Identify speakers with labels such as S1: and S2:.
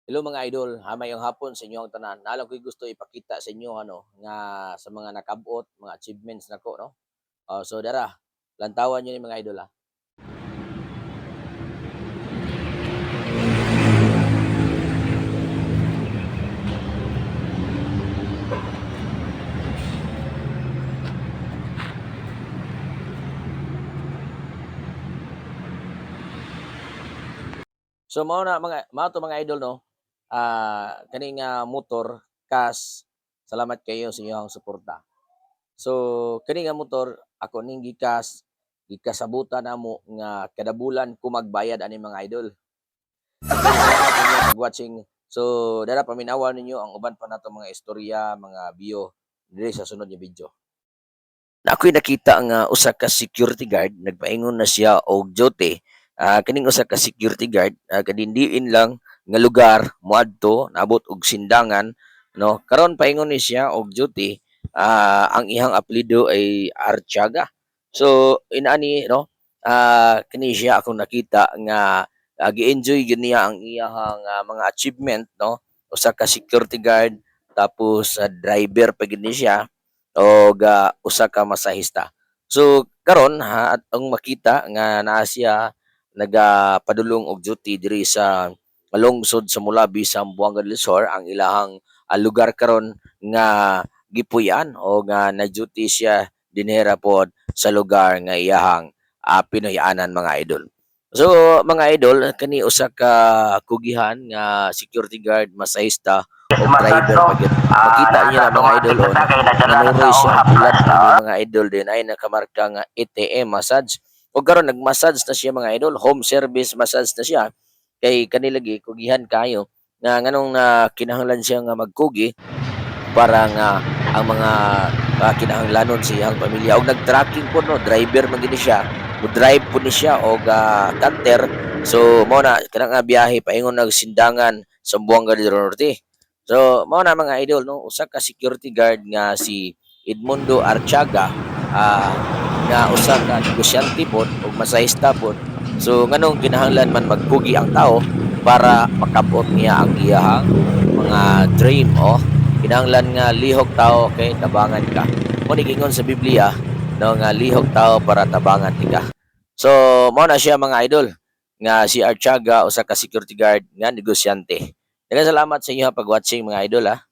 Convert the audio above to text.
S1: Hello mga idol, mayong hapon sa inyo ang tanan. Nalang ko'y gusto ipakita sa inyo ano nga sa mga nakabot, mga achievements nako no. So dara, lantawan niyo ni mga idol ha. So mao to mga idol no. Kaning motor kas salamat kayo sa inyong suporta. So kani nga motor ako ning gikasabutan namo nga kada bulan ko magbayad ani mga idol. Salamat sa inyo pag-watching. So dara paminawan ninyo ang uban pa nato mga istorya, mga biyo diri sa sunod nga video. Na ako'y nakita nga usa ka security guard nagpaingon na siya og jote. Kining usa ka security guard kadindiin lang nga lugar moadto naabot og sindangan no. Karon paingon ni siya og jote. Ang ihang apelyido ay Artiaga. So inaani no, kini siya akong nakita nga gi-enjoy gyud niya ang iyang mga achievement no. Usa ka security guard tapos driver pa gid ni siya og usa ka masahista. So karon at ang makita nga naa siya nagapadulong og duty diri sa lungsod sa Mulabi sa Zamboanga del Sur ang ilahang lugar karon nga gipuy-an o nga na-duty siya dinhera pod sa lugar nga iyahang Pinoy-anan mga idol. So mga idol kani usa ka kugihan nga security guard, masahista o driver
S2: Massage, no?
S1: pagid. Makita niyo na mga idol o
S2: Kay nadala na
S1: nanuroy
S2: sa
S1: siya
S2: oras
S1: bulat
S2: massage,
S1: ni mga idol din ay nakamarka nga ATM massage. O karon nag-massage na siya mga idol, home service massage na siya. Kay kanilagi kugihan kayo nga nganong na kinahanglan siya nga magkugi para nga ang mga kinahanglanon sa iyang pamilya og nag-tracking po no, driver man gini siya. Mo-drive po ni siya og canter. So mo na kanang nga biyahe paingon nagsindangan sa Buanga del Norte. So mao na mga idol no, usa ka security guard nga si Edmundo Archaga nga usa ka negosyante pod ug masahista pod. So nganong kinahanglan man magpugi ang tao para makabot niya ang iyang mga dream kinahanglan nga lihok tao kay tabangan ka. Mo ni gingon sa Biblia no nga lihok tao para tabangan ka. So mao na siya mga idol nga si Archaga usa ka security guard nga negosyante. Daghang salamat sa inyo pag-watching mga idol ha.